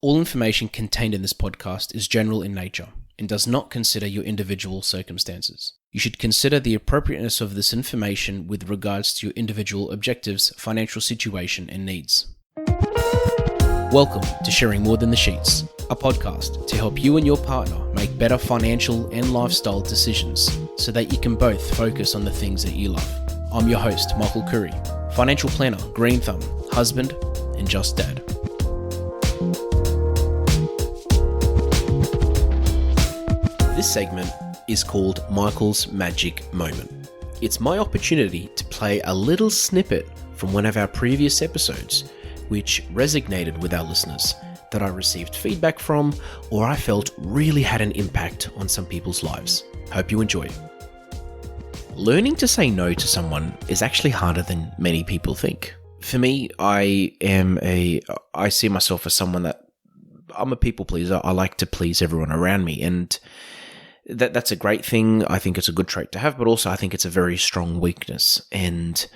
All information contained in this podcast is general in nature and does not consider your individual circumstances. You should consider the appropriateness of this information with regards to your individual objectives, financial situation, and needs. Welcome to Sharing More Than the Sheets, a podcast to help you and your partner make better financial and lifestyle decisions so that you can both focus on the things that you love. I'm your host, Michael Curry, financial planner, green thumb, husband, and just dad. This segment is called Michael's Magic Moment. It's my opportunity to play a little snippet from one of our previous episodes which resonated with our listeners, that I received feedback from, or I felt really had an impact on some people's lives. Hope you enjoy. Learning to say no to someone is actually harder than many people think. For me, I see myself as someone that I'm a people pleaser. I like to please everyone around me, and that's a great thing. I think it's a good trait to have, but also I think it's a very strong weakness. And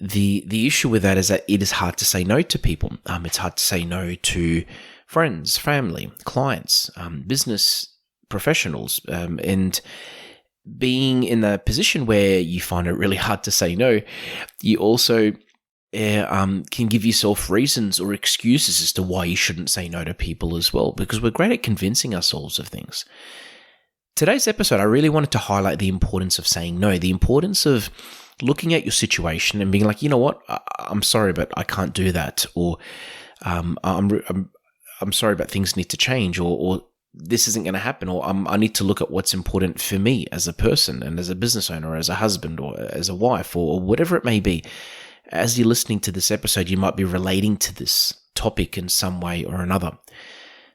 the issue with that is that it is hard to say no to people. It's hard to say no to friends, family, clients, business professionals, and being in the position where you find it really hard to say no, you also can give yourself reasons or excuses as to why you shouldn't say no to people as well, because we're great at convincing ourselves of things. Today's episode, I really wanted to highlight the importance of saying no, the importance of looking at your situation and being like, you know what, I'm sorry, but I can't do that, or I'm sorry, but things need to change, or this isn't going to happen, or I need to look at what's important for me as a person and as a business owner, or as a husband, or as a wife, or whatever it may be. As you're listening to this episode, you might be relating to this topic in some way or another.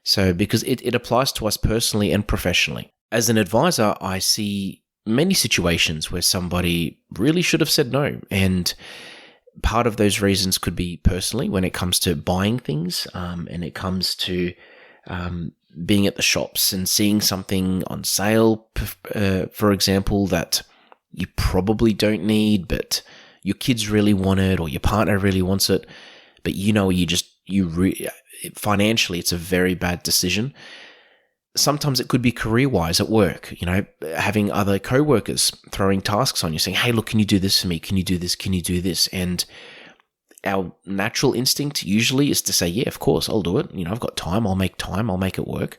So, because it applies to us personally and professionally. As an advisor, I see many situations where somebody really should have said no. And part of those reasons could be personally when it comes to buying things, and it comes to being at the shops and seeing something on sale, for example, that you probably don't need, but your kids really want it, or your partner really wants it, but financially, it's a very bad decision. Sometimes it could be career-wise at work, having other co-workers throwing tasks on you, saying, hey, look, can you do this for me? Can you do this? Can you do this? And our natural instinct usually is to say, yeah, of course, I'll do it. I've got time, I'll make it work.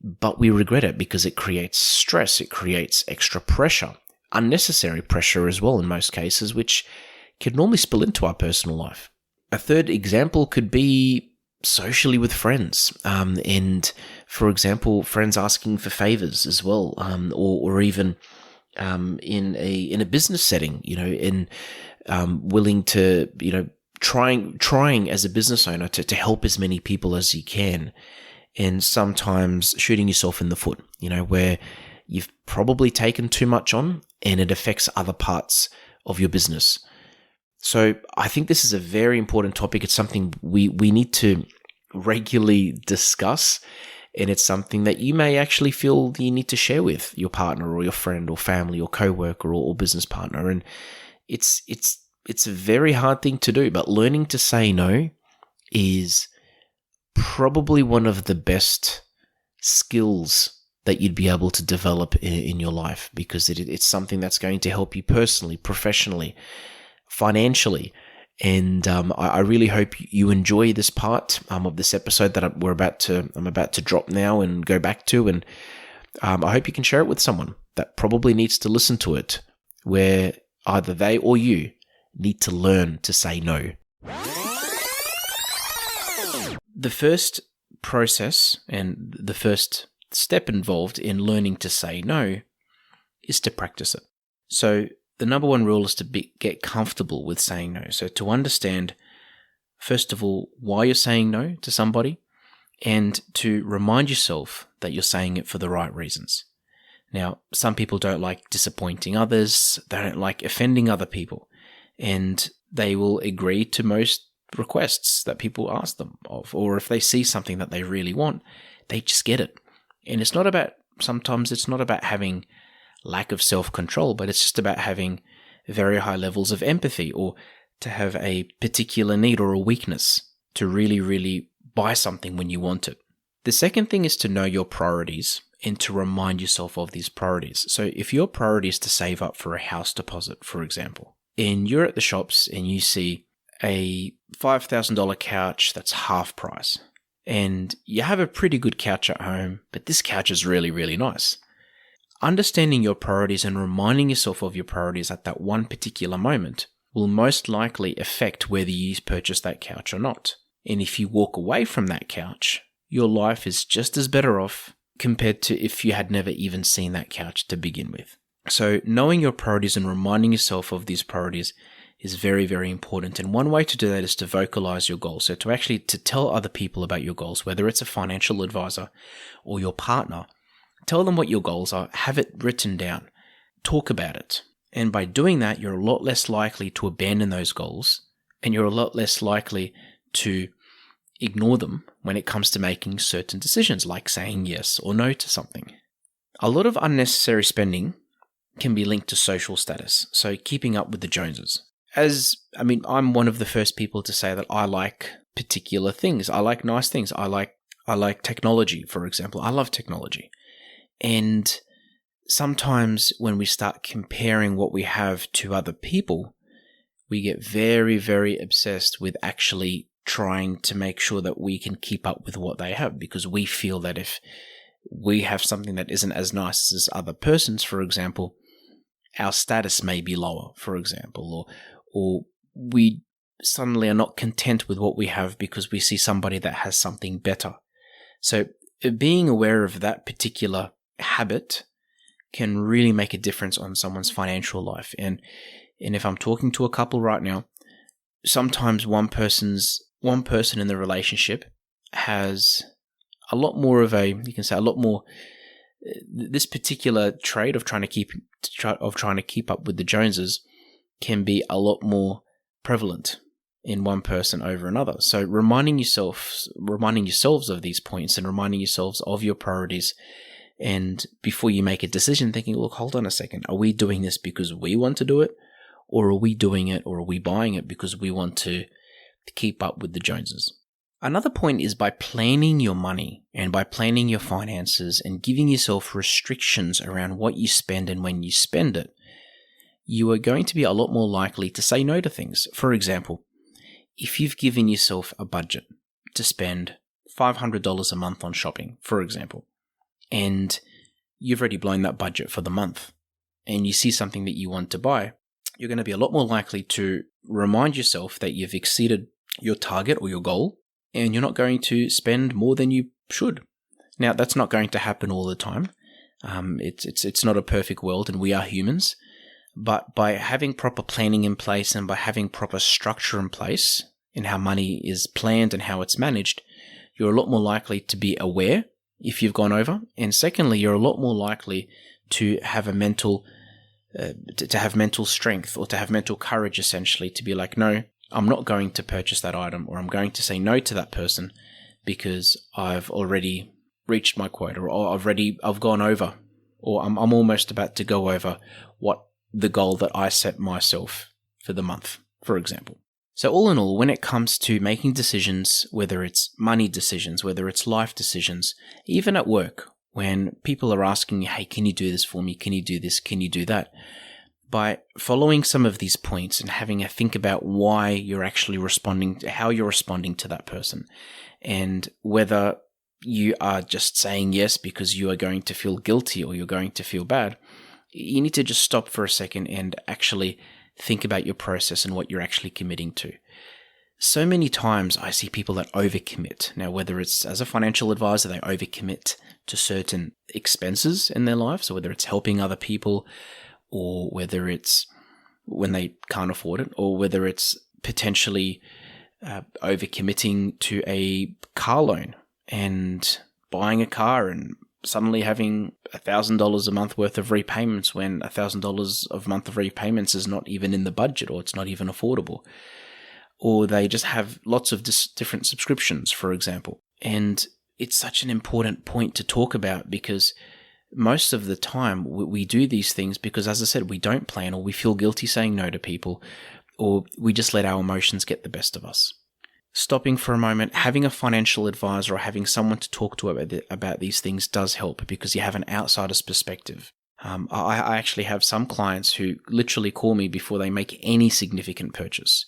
But we regret it because it creates stress, it creates extra pressure, unnecessary pressure as well in most cases, which can normally spill into our personal life. A third example could be socially with friends, and for example, friends asking for favors as well, or even in a business setting, willing to, trying as a business owner to help as many people as you can, and sometimes shooting yourself in the foot, where you've probably taken too much on and it affects other parts of your business. So I think this is a very important topic. It's something we need to regularly discuss, and it's something that you may actually feel you need to share with your partner or your friend or family or coworker or business partner. And it's a very hard thing to do, but learning to say no is probably one of the best skills that you'd be able to develop in your life, because it's something that's going to help you personally, professionally, financially. And I really hope you enjoy this part of this episode that I'm about to drop now and go back to, and I hope you can share it with someone that probably needs to listen to it, where either they or you need to learn to say no. The first process and the first step involved in learning to say no is to practice it. So the number one rule is to get comfortable with saying no. So to understand, first of all, why you're saying no to somebody, and to remind yourself that you're saying it for the right reasons. Now, some people don't like disappointing others, they don't like offending other people, and they will agree to most requests that people ask them of, or if they see something that they really want, they just get it. And sometimes it's not about having lack of self-control, but it's just about having very high levels of empathy, or to have a particular need or a weakness to really, really buy something when you want it. The second thing is to know your priorities and to remind yourself of these priorities. So if your priority is to save up for a house deposit, for example, and you're at the shops and you see a $5,000 couch that's half price, and you have a pretty good couch at home, but this couch is really, really nice. Understanding your priorities and reminding yourself of your priorities at that one particular moment will most likely affect whether you purchase that couch or not. And if you walk away from that couch, your life is just as better off compared to if you had never even seen that couch to begin with. So knowing your priorities and reminding yourself of these priorities is very, very important. And one way to do that is to vocalize your goals. So to tell other people about your goals, whether it's a financial advisor or your partner, tell them what your goals are, have it written down, talk about it. And by doing that, you're a lot less likely to abandon those goals, and you're a lot less likely to ignore them when it comes to making certain decisions, like saying yes or no to something. A lot of unnecessary spending can be linked to social status, so keeping up with the Joneses. I'm one of the first people to say that I like particular things. I like nice things. I like technology, for example. I love technology. And sometimes when we start comparing what we have to other people, we get very, very obsessed with actually trying to make sure that we can keep up with what they have, because we feel that if we have something that isn't as nice as other persons, for example, our status may be lower, for example, or we suddenly are not content with what we have because we see somebody that has something better. So being aware of that particular habit can really make a difference on someone's financial life. And if I'm talking to a couple right now, sometimes one person in the relationship has a lot more of this particular trait of trying to keep up with the Joneses can be a lot more prevalent in one person over another. So reminding yourselves of these points and reminding yourselves of your priorities, and before you make a decision, thinking, look, hold on a second, are we doing this because we want to do it, or are we doing it, or are we buying it because we want to keep up with the Joneses? Another point is by planning your money and by planning your finances and giving yourself restrictions around what you spend and when you spend it, you are going to be a lot more likely to say no to things. For example, if you've given yourself a budget to spend $500 a month on shopping, for example, and you've already blown that budget for the month, and you see something that you want to buy, you're going to be a lot more likely to remind yourself that you've exceeded your target or your goal, and you're not going to spend more than you should. Now, that's not going to happen all the time. It's not a perfect world, and we are humans. But by having proper planning in place and by having proper structure in place in how money is planned and how it's managed, you're a lot more likely to be aware if you've gone over. And secondly, you're a lot more likely to have a mental strength, or to have mental courage, essentially, to be like, no, I'm not going to purchase that item, or I'm going to say no to that person because I've already reached my quota, or I've gone over, or I'm almost about to go over what the goal that I set myself for the month, for example. So all in all, when it comes to making decisions, whether it's money decisions, whether it's life decisions, even at work, when people are asking you, hey, can you do this for me? Can you do this? Can you do that? By following some of these points and having a think about why you're actually responding, how you're responding to that person, and whether you are just saying yes because you are going to feel guilty or you're going to feel bad, you need to just stop for a second and actually think about your process and what you're actually committing to. So many times I see people that overcommit. Now, whether it's as a financial advisor, they overcommit to certain expenses in their life, so whether it's helping other people, or whether it's when they can't afford it, or whether it's potentially overcommitting to a car loan and buying a car and suddenly having $1,000 a month worth of repayments when $1,000 a month of repayments is not even in the budget, or it's not even affordable. Or they just have lots of different subscriptions, for example. And it's such an important point to talk about, because most of the time we do these things because, as I said, we don't plan, or we feel guilty saying no to people, or we just let our emotions get the best of us. stopping for a moment, having a financial advisor or having someone to talk to about these things does help because you have an outsider's perspective. I actually have some clients who literally call me before they make any significant purchase.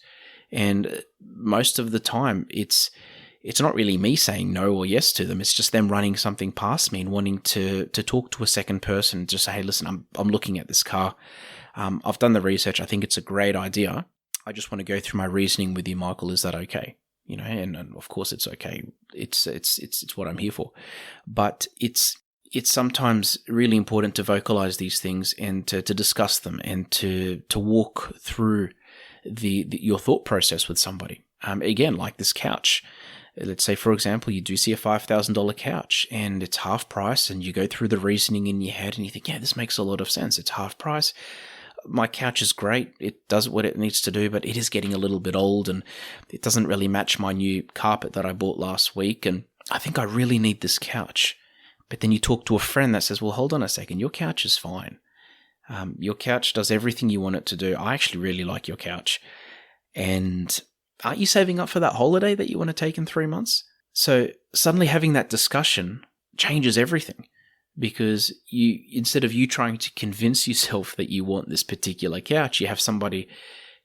And most of the time, it's not really me saying no or yes to them. It's just them running something past me and wanting to talk to a second person, just say, hey, listen, I'm looking at this car. I've done the research. I think it's a great idea. I just want to go through my reasoning with you, Michael. Is that okay? And of course it's okay. It's what I'm here for. But it's sometimes really important to vocalize these things and to discuss them and to walk through your thought process with somebody. Again, like this couch. Let's say, for example, you do see a $5,000 couch and it's half price, and you go through the reasoning in your head and you think, yeah, this makes a lot of sense. It's half price. My couch is great. It does what it needs to do, but it is getting a little bit old and it doesn't really match my new carpet that I bought last week. And I think I really need this couch. But then you talk to a friend that says, well, hold on a second. Your couch is fine. Your couch does everything you want it to do. I actually really like your couch. And aren't you saving up for that holiday that you want to take in 3 months? So suddenly having that discussion changes everything. Because instead of you trying to convince yourself that you want this particular couch, you have somebody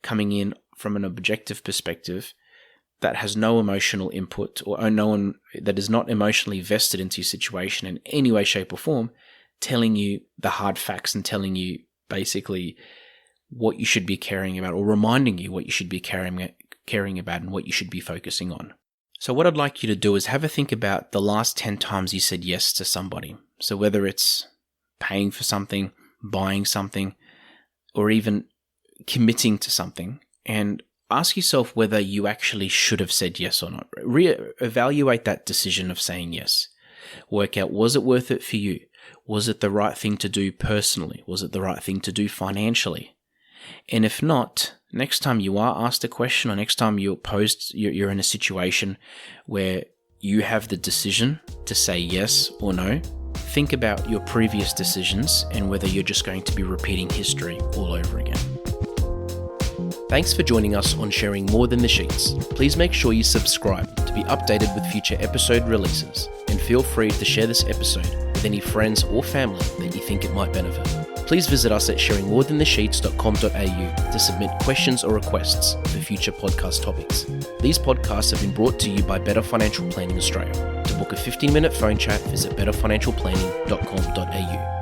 coming in from an objective perspective that has no emotional input or no one that is not emotionally vested into your situation in any way, shape, or form, telling you the hard facts and telling you basically what you should be caring about, or reminding you what you should be caring about and what you should be focusing on. So what I'd like you to do is have a think about the last 10 times you said yes to somebody. So whether it's paying for something, buying something, or even committing to something, and ask yourself whether you actually should have said yes or not. Evaluate that decision of saying yes. Work out, was it worth it for you? Was it the right thing to do personally? Was it the right thing to do financially? And if not, next time you are asked a question, or next time you're in a situation where you have the decision to say yes or no, think about your previous decisions and whether you're just going to be repeating history all over again. Thanks for joining us on Sharing More Than the Sheets. Please make sure you subscribe to be updated with future episode releases, and feel free to share this episode with any friends or family that you think it might benefit. Please visit us at sharingmorethanthesheets.com.au to submit questions or requests for future podcast topics. These podcasts have been brought to you by Better Financial Planning Australia. To book a 15-minute phone chat, visit betterfinancialplanning.com.au.